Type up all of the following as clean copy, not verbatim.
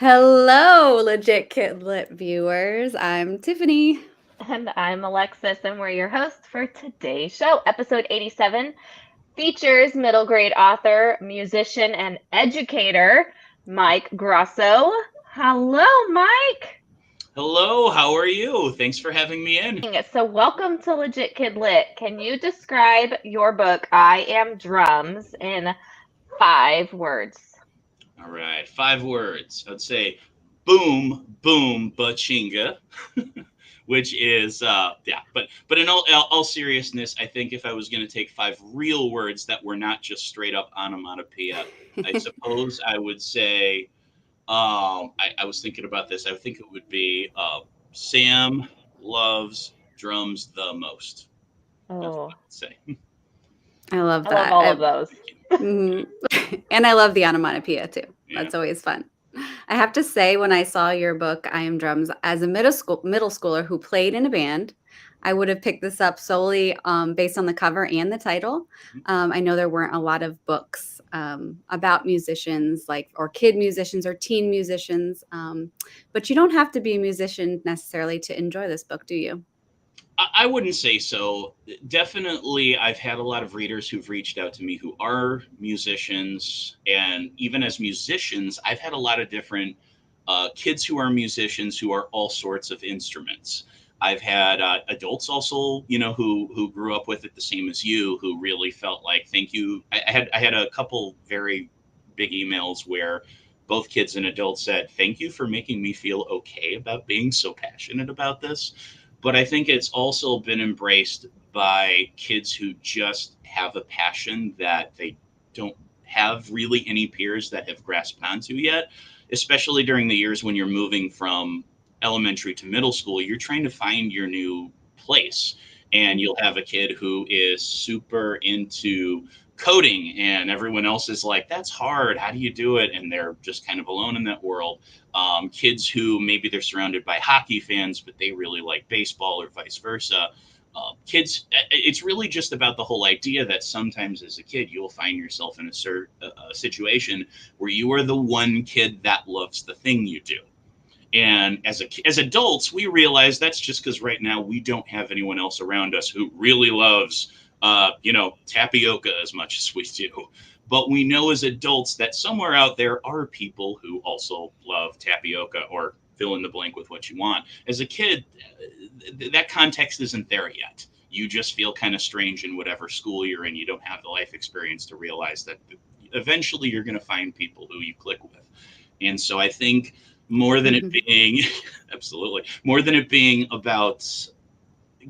Hello, legit KidLit viewers. I'm Tiffany. And I'm Alexis, and we're your hosts for today's show. Episode 87 features middle grade author, musician, and educator Mike Grosso. Hello, Mike. Hello, how are you? Thanks for having me in. So, welcome to Legit Kid Lit. Can you describe your book, I Am Drums, in 5 words? All right, 5 words. I'd say boom, boom, bachinga, which is But in all seriousness, I think if I was going to take 5 real words that were not just straight up onomatopoeia, I suppose I would say I was thinking about this. I think it would be Sam loves drums the most. That's what Oh, I'd say. I love I love that. all of those. Mhm. And I love the onomatopoeia too. Yeah. That's always fun. I have to say, when I saw your book, I Am Drums, as a middle schooler who played in a band, I would have picked this up solely based on the cover and the title. I know there weren't a lot of books about musicians, or kid musicians or teen musicians, but you don't have to be a musician necessarily to enjoy this book, do you? I wouldn't say so. Definitely, I've had a lot of readers who've reached out to me who are musicians, and even as musicians, I've had a lot of different kids who are musicians who are all sorts of instruments. I've had adults also, who grew up with it the same as you, who really felt like thank you. I had a couple very big emails where both kids and adults said thank you for making me feel okay about being so passionate about this. But I think it's also been embraced by kids who just have a passion that they don't have really any peers that have grasped onto yet, especially during the years when you're moving from elementary to middle school. You're trying to find your new place. And you'll have a kid who is super into coding, and everyone else is like, that's hard. How do you do it? And they're just kind of alone in that world. Kids who maybe they're surrounded by hockey fans, but they really like baseball or vice versa. It's really just about the whole idea that sometimes as a kid, you'll find yourself in a situation where you are the one kid that loves the thing you do. And as adults, we realize that's just because right now we don't have anyone else around us who really loves, tapioca as much as we do. But we know as adults that somewhere out there are people who also love tapioca, or fill in the blank with what you want. As a kid, that context isn't there yet. You just feel kind of strange in whatever school you're in. You don't have the life experience to realize that eventually you're going to find people who you click with. And so I think more than it being absolutely more than it being about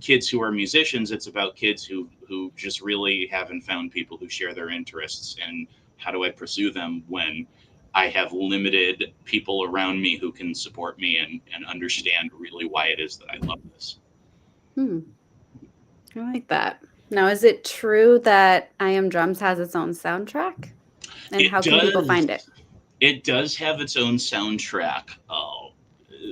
kids who are musicians, it's about kids who just really haven't found people who share their interests. And how do I pursue them when I have limited people around me who can support me and understand really why it is that I love this. Hmm. I like that. Now, is it true that I Am Drums has its own soundtrack? And It how can people does. find it? It does have its own soundtrack.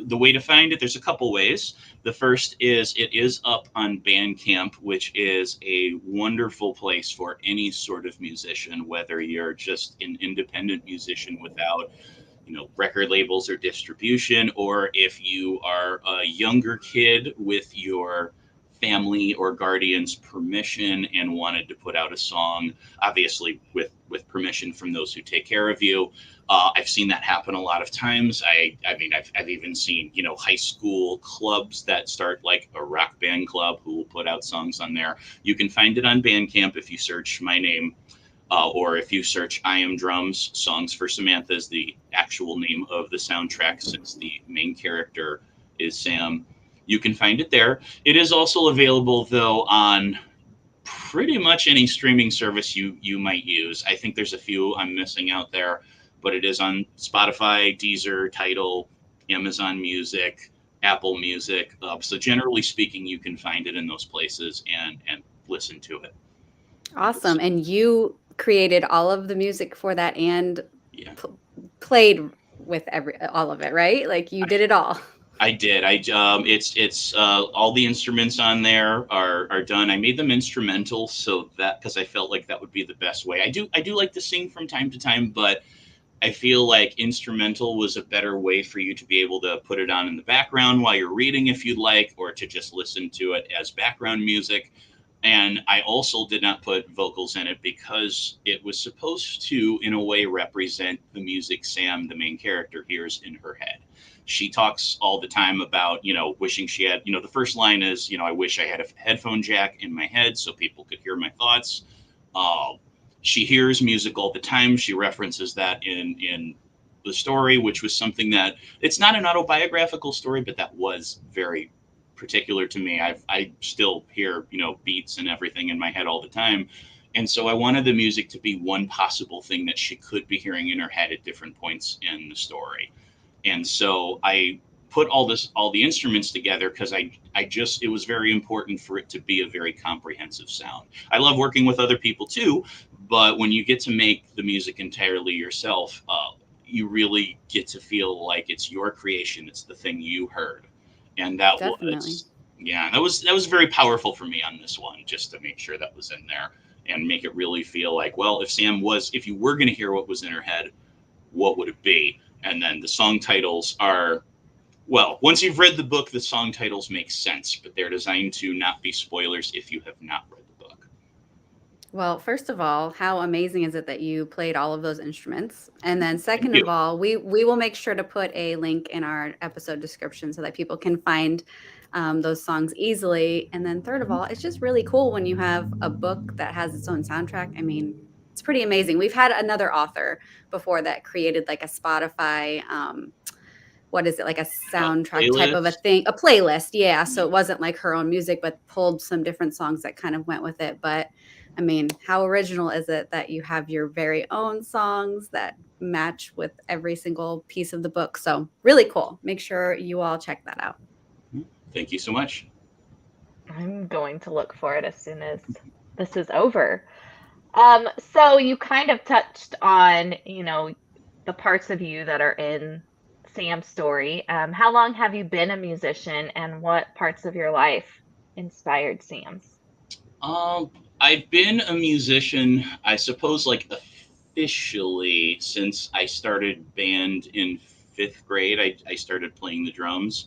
The way to find it, there's a couple ways. The first is it is up on Bandcamp, which is a wonderful place for any sort of musician, whether you're just an independent musician without, record labels or distribution, or if you are a younger kid with your family or guardian's permission and wanted to put out a song, obviously with permission from those who take care of you. I've seen that happen a lot of times. I mean, I've even seen, high school clubs that start like a rock band club who will put out songs on there. You can find it on Bandcamp if you search my name, or if you search I Am Drums, Songs for Samantha is the actual name of the soundtrack, since the main character is Sam. You can find it there. It is also available, though, on pretty much any streaming service you might use. I think there's a few I'm missing out there, but it is on Spotify, Deezer, Tidal, Amazon Music, Apple Music. So generally speaking, you can find it in those places and listen to it. Awesome. And you created all of the music for that and Yeah. p- played with all of it, right? Like you did it all. I did. It's all the instruments on there are done. I made them instrumental so that because I felt like that would be the best way. I do like to sing from time to time, but I feel like instrumental was a better way for you to be able to put it on in the background while you're reading if you'd like, or to just listen to it as background music. And I also did not put vocals in it because it was supposed to, in a way, represent the music Sam, the main character, hears in her head. She talks all the time about, wishing she had, the first line is, I wish I had a headphone jack in my head so people could hear my thoughts. Uh, she hears music all the time. She references that in the story, which was something that it's not an autobiographical story, but that was very particular to me. I still hear beats and everything in my head all the time, and so I wanted the music to be one possible thing that she could be hearing in her head at different points in the story. And so I put all the instruments together because I just it was very important for it to be a very comprehensive sound. I love working with other people too, but when you get to make the music entirely yourself, you really get to feel like it's your creation. It's the thing you heard, and that Definitely. was yeah, that was very powerful for me on this one, just to make sure that was in there and make it really feel like, well, if you were going to hear what was in her head, what would it be? And then the song titles are, well, once you've read the book, the song titles make sense, but they're designed to not be spoilers if you have not read the book. Well, first of all, how amazing is it that you played all of those instruments? And then Thank second you. of all, we will make sure to put a link in our episode description so that people can find those songs easily. And then third of all, it's just really cool when you have a book that has its own soundtrack. I mean, it's pretty amazing. We've had another author before that created like a Spotify what is it, like a soundtrack type of a Playlist. thing, a playlist, yeah, so it wasn't like her own music, but pulled some different songs that kind of went with it, but, I mean, how original is it that you have your very own songs that match with every single piece of the book, so really cool. Make sure you all check that out. Thank you so much. I'm going to look for it as soon as this is over. So you kind of touched on, the parts of you that are in Sam's story. How long have you been a musician, and what parts of your life inspired Sam's? Um, I've been a musician, I suppose, like officially since I started band in fifth grade. I started playing the drums.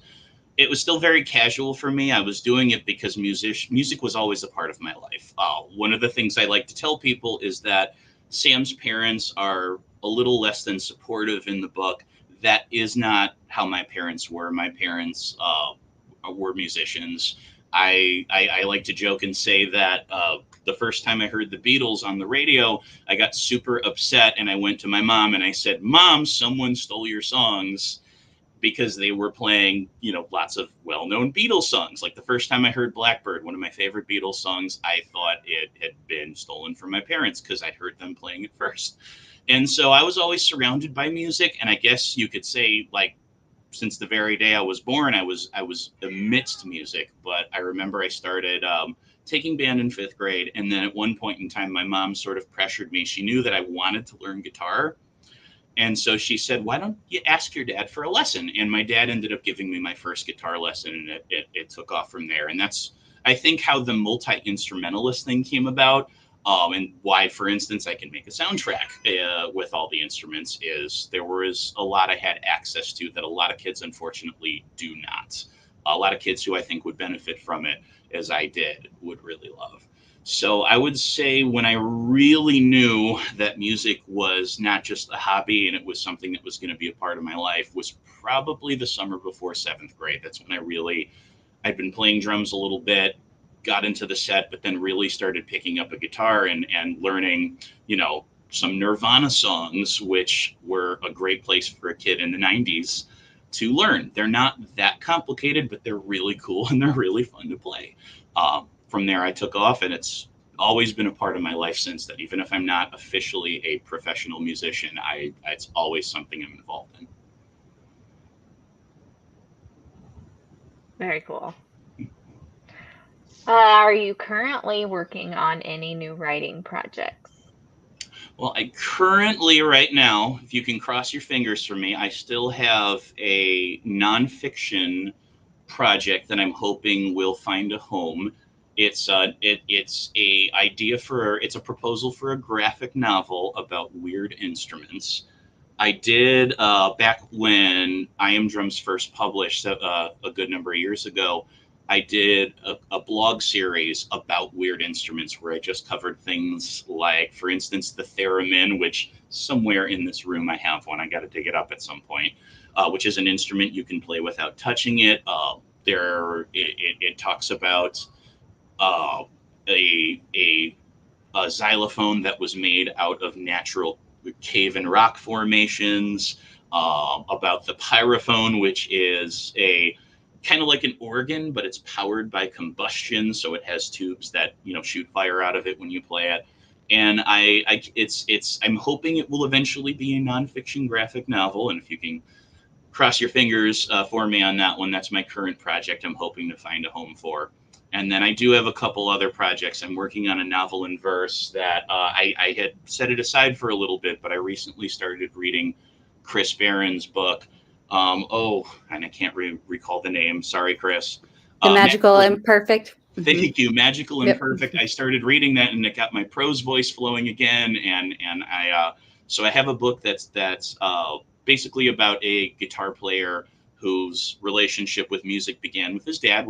It was still very casual for me. I was doing it because music was always a part of my life. One of the things I like to tell people is that Sam's parents are a little less than supportive in the book. That is not how my parents were. My parents were musicians. I like to joke and say that the first time I heard the Beatles on the radio, I got super upset and I went to my mom and I said, "Mom, someone stole your songs." Because they were playing, lots of well-known Beatles songs. Like the first time I heard Blackbird, one of my favorite Beatles songs, I thought it had been stolen from my parents because I'd heard them playing it first. And so I was always surrounded by music, and I guess you could say, like, since the very day I was born, I was amidst music. But I remember I started taking band in fifth grade, and then at one point in time, my mom sort of pressured me. She knew that I wanted to learn guitar, and so she said, "Why don't you ask your dad for a lesson?" And my dad ended up giving me my first guitar lesson, and it took off from there. And that's, I think, how the multi instrumentalist thing came about. And why, for instance, I can make a soundtrack with all the instruments is there was a lot I had access to that a lot of kids, unfortunately, do not. A lot of kids who I think would benefit from it, as I did, would really love. So I would say when I really knew that music was not just a hobby and it was something that was going to be a part of my life was probably the summer before seventh grade. That's when I'd been playing drums a little bit, got into the set, but then really started picking up a guitar and learning, some Nirvana songs, which were a great place for a kid in the 90s to learn. They're not that complicated, but they're really cool and they're really fun to play. From there, I took off, and it's always been a part of my life since then. Even if I'm not officially a professional musician, it's always something I'm involved in. Very cool. Are you currently working on any new writing projects? Well, I currently, right now, if you can cross your fingers for me, I still have a nonfiction project that I'm hoping will find a home. It's a proposal for a graphic novel about weird instruments. I did back when I Am Drums first published a good number of years ago. I did a blog series about weird instruments where I just covered things like, for instance, the theremin, which somewhere in this room I have one. I got to dig it up at some point, which is an instrument you can play without touching it. It talks about uh, a xylophone that was made out of natural cave and rock formations, about the pyrophone, which is a kind of like an organ, but it's powered by combustion, so it has tubes that shoot fire out of it when you play it. And I'm hoping it will eventually be a nonfiction graphic novel, and if you can cross your fingers for me on that one. That's my current project I'm hoping to find a home for. And then I do have a couple other projects. I'm working on a novel in verse that I had set it aside for a little bit, but I recently started reading Chris Barron's book. And I can't recall the name. Sorry, Chris. The Magical Magical, Imperfect. thank you, Magical and Yep. Perfect. I started reading that, and it got my prose voice flowing again. And so I have a book that's basically about a guitar player whose relationship with music began with his dad,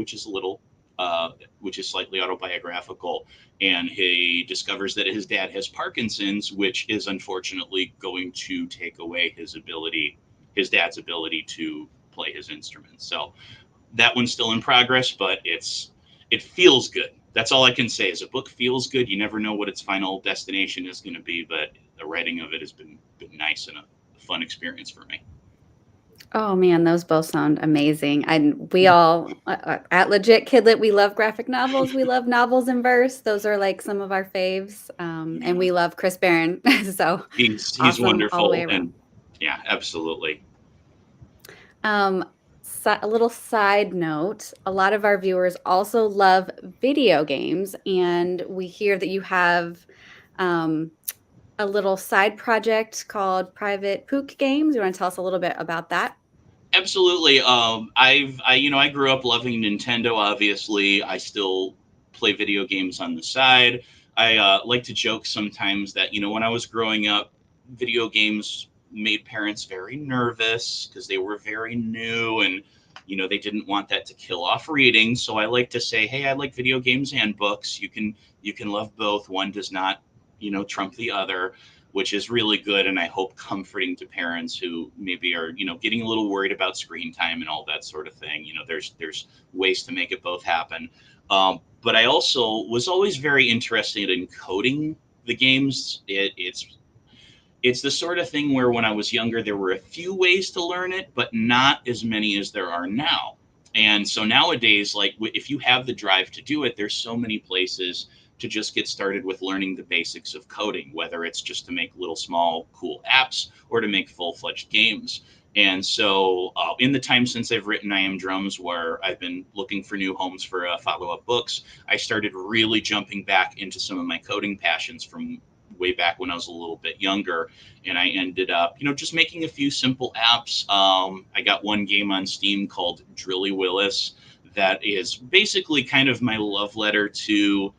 uh, which is slightly autobiographical. And he discovers that his dad has Parkinson's, which is unfortunately going to take away his dad's ability to play his instruments. So that one's still in progress, but it feels good. That's all I can say. Is a book feels good. You never know what its final destination is going to be, but the writing of it has been nice and a fun experience for me. Oh man, those both sound amazing. And we all at Legit KidLit, we love graphic novels. We love novels in verse. Those are like some of our faves. And Yeah, we love Chris Barron. So he's awesome all the way wonderful, around. and yeah, absolutely. Um, a little side note, a lot of our viewers also love video games, and we hear that you have um, a little side project called Private Pook Games. You want to tell us a little bit about that? Absolutely. I grew up loving Nintendo. Obviously, I still play video games on the side. I like to joke sometimes that when I was growing up, video games made parents very nervous because they were very new, and they didn't want that to kill off reading. So I like to say, hey, I like video games and books. You can love both. One does not trump the other, which is really good, and I hope comforting to parents who maybe are getting a little worried about screen time and all that sort of thing. There's ways to make it both happen. But I also was always very interested in coding the games. It's the sort of thing where when I was younger, there were a few ways to learn it, but not as many as there are now. And so nowadays, like if you have the drive to do it, there's so many places to just get started with learning the basics of coding, whether it's just to make little small cool apps or to make full-fledged games. And so, in the time since I've written I Am Drums, where I've been looking for new homes for follow-up books, I started really jumping back into some of my coding passions from way back when I was a little bit younger. And I ended up, just making a few simple apps. I got one game on Steam called Drilly Willis that is basically kind of my love letter to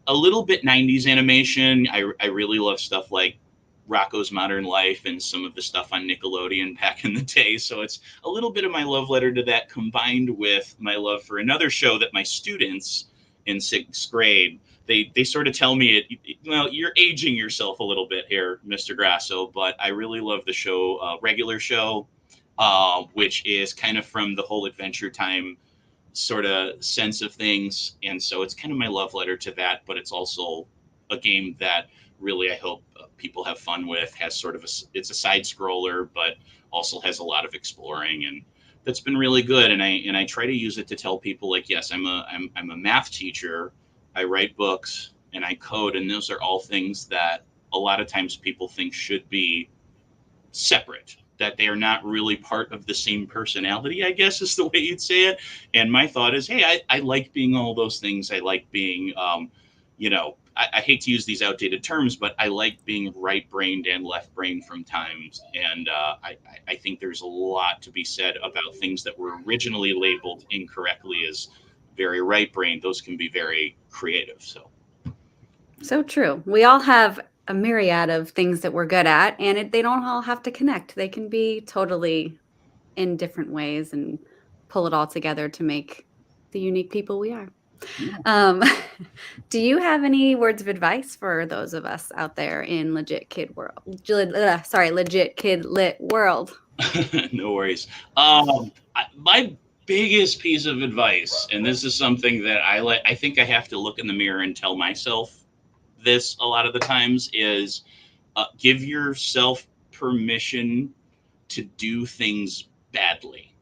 a little bit 90s animation. I really love stuff like Rocco's Modern Life and some of the stuff on Nickelodeon back in the day. So it's a little bit of my love letter to that combined with my love for another show that my students in sixth grade, they sort of tell me well, you're aging yourself a little bit here, Mr. Grasso, but I really love the show, Regular Show, which is kind of from the whole Adventure Time sort of sense of things. And so it's kind of my love letter to that, but it's also a game that really I hope people have fun with. Has sort of it's a side scroller, but also has a lot of exploring, and that's been really good. And I try to use it to tell people like, yes, I'm a math teacher. I write books and I code, and those are all things that a lot of times people think should be separate, that they are not really part of the same personality, I guess is the way you'd say it. And my thought is, hey, I like being all those things. I like being, I hate to use these outdated terms, but I like being right brained and left brained from times. And I think there's a lot to be said about things that were originally labeled incorrectly as very right brained. Those can be very creative. So So true. We all have a myriad of things that we're good at, and they don't all have to connect. They can be totally in different ways and pull it all together to make the unique people we are. Yeah. Do you have any words of advice for those of us out there in legit kid world? Legit kid lit world. No worries. My biggest piece of advice, and this is something that I think I have to look in the mirror and tell myself this a lot of the times, is give yourself permission to do things badly.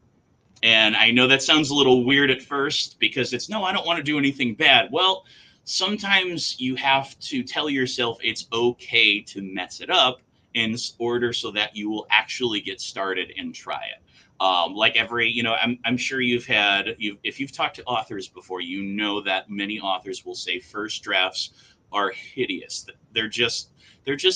And I know that sounds a little weird at first because it's no, I don't want to do anything bad. Well, sometimes you have to tell yourself it's okay to mess it up in order so that you will actually get started and try it. Like I'm sure if you've talked to authors before, you know that many authors will say first drafts are hideous. They're just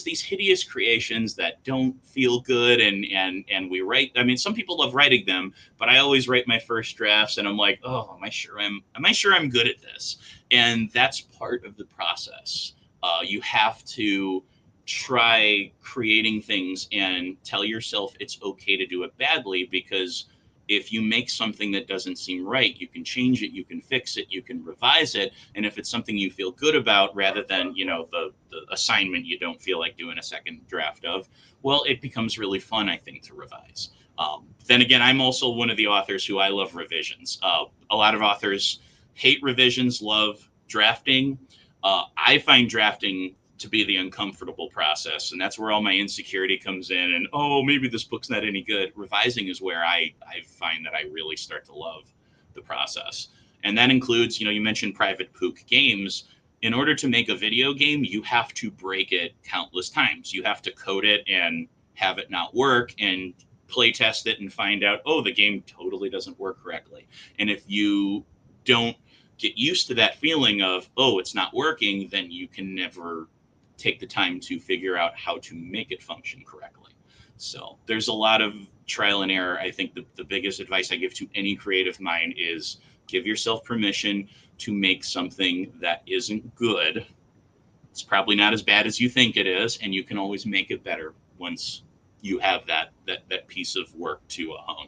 these hideous creations that don't feel good, and we write. I mean, some people love writing them, but I always write my first drafts, and I'm like, oh, am I sure I'm good at this? And that's part of the process. You have to try creating things and tell yourself it's okay to do it badly, because if you make something that doesn't seem right, you can change it, you can fix it, you can revise it. And if it's something you feel good about, rather than the assignment you don't feel like doing a second draft of, well, it becomes really fun, I think, to revise. Then again, I'm also one of the authors who I love revisions. A lot of authors hate revisions, love drafting. I find drafting to be the uncomfortable process, and that's where all my insecurity comes in, and oh, maybe this book's not any good. Revising is where I find that I really start to love the process. And that includes, you mentioned private Pook games. In order to make a video game, you have to break it countless times. You have to code it and have it not work, and play test it and find out, oh, the game totally doesn't work correctly. And if you don't get used to that feeling of, oh, it's not working, then you can never take the time to figure out how to make it function correctly. So there's a lot of trial and error. I think the biggest advice I give to any creative mind is give yourself permission to make something that isn't good. It's probably not as bad as you think it is, and you can always make it better once you have that piece of work to hone.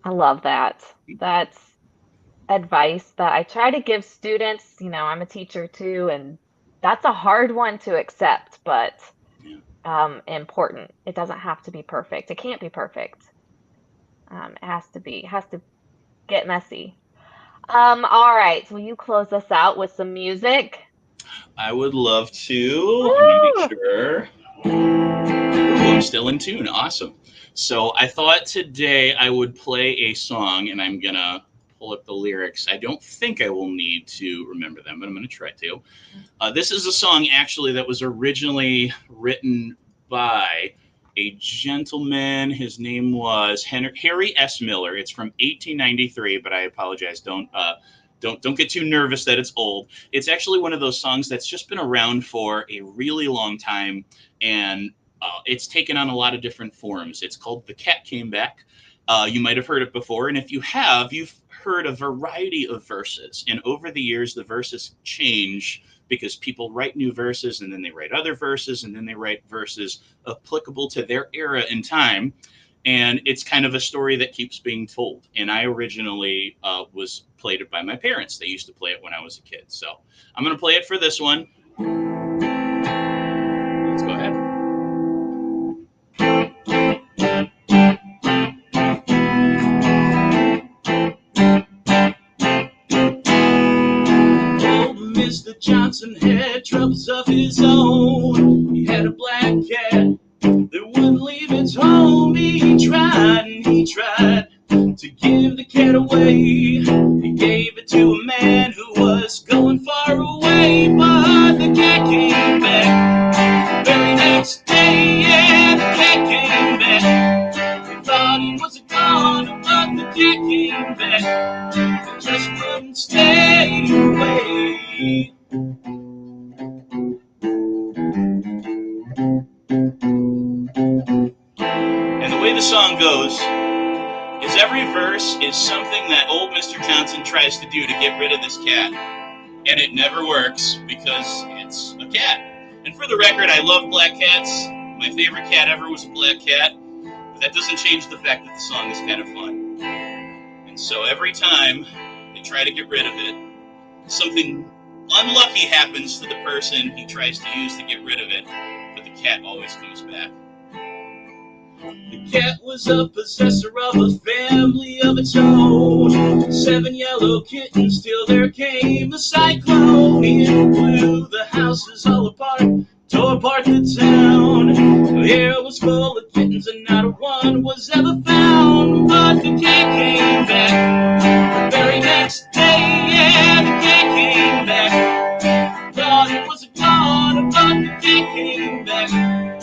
I love that. That's advice that I try to give students. I'm a teacher too, and that's a hard one to accept, but important. It doesn't have to be perfect. It can't be perfect. It has to get messy. All right. Will you close us out with some music? I would love to. Let me make sure. Ooh, I'm still in tune. Awesome. So I thought today I would play a song, and I'm going to pull up the lyrics. I don't think I will need to remember them, but I'm going to try to. This is a song, actually, that was originally written by a gentleman. His name was Harry S. Miller. It's from 1893, but I apologize. Don't get too nervous that it's old. It's actually one of those songs that's just been around for a really long time, and it's taken on a lot of different forms. It's called "The Cat Came Back." You might have heard it before, and if you have, you've heard a variety of verses. And over the years, the verses change because people write new verses, and then they write other verses, and then they write verses applicable to their era and time. And it's kind of a story that keeps being told. And I originally was played it by my parents. They used to play it when I was a kid. So I'm going to play it for this one. Let's go ahead. Mr. Johnson had troubles of his own. He had a black cat that wouldn't leave its home. He tried and he tried to give the cat away. He gave it to a man who was going far away. But the cat came back the very next day. Yeah, the cat came back. He thought he was gone, but the cat came back. He just wouldn't stay away. And the way the song goes is every verse is something that old Mr. Johnson tries to do to get rid of this cat. and it never works because it's a cat. And for the record, I love black cats. My favorite cat ever was a black cat. But that doesn't change the fact that the song is kind of fun. And so every time they try to get rid of it, something unlucky happens to the person he tries to use to get rid of it, but the cat always comes back. The cat was a possessor of a family of its own. 7 yellow kittens till there came a cyclone. It blew the houses all apart, tore apart the town. The air was full of kittens and not a one was ever found. But the cat came back the very next day. Yeah, the cat came back. Thought it was a gone, but the cat came back.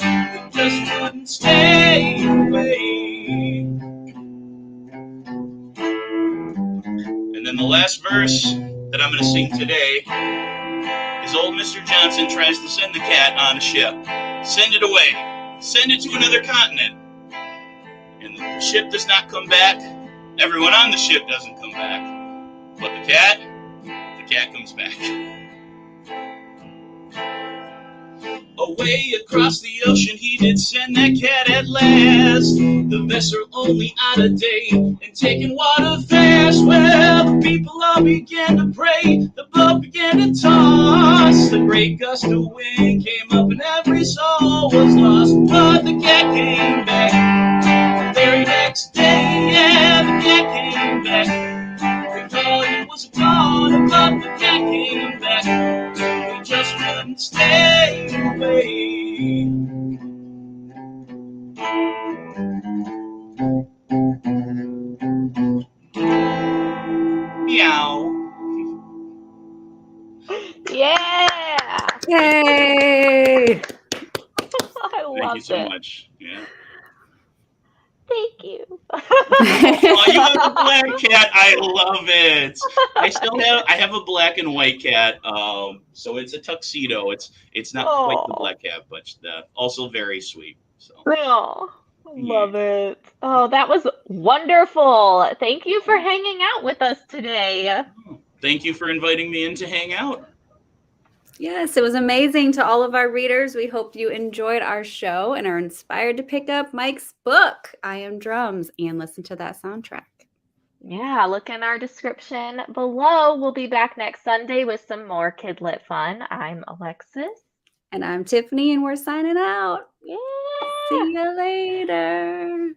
It just wouldn't stay away. And then the last verse that I'm going to sing today is old Mr. Johnson tries to send the cat on a ship. Send it away. Send it to another continent. And the ship does not come back. Everyone on the ship doesn't come back. But the cat comes back. Away across the ocean he did send that cat at last. The vessel only out a day and taking water fast. Well, the people all began to pray. The boat began to toss. The great gust of wind came up and every soul was lost. But the cat came back the very next day. Yeah, the cat came back. We thought he was gone, but the cat came back. We just wouldn't stay away. Meow. Yeah. Yay! I Thank love you so it. much. Yeah. Thank you. Oh, you have a black cat. I love it. I have a black and white cat. So it's a tuxedo. It's not quite the Oh, black cat, but also very sweet. So oh, yeah. love it. Oh, that was wonderful. Thank you for hanging out with us today. Thank you for inviting me in to hang out. Yes, it was amazing to all of our readers. We hope you enjoyed our show and are inspired to pick up Mike's book, I Am Drums, and listen to that soundtrack. Yeah, look in our description below. We'll be back next Sunday with some more KidLit fun. I'm Alexis. And I'm Tiffany, and we're signing out. Yeah. See you later.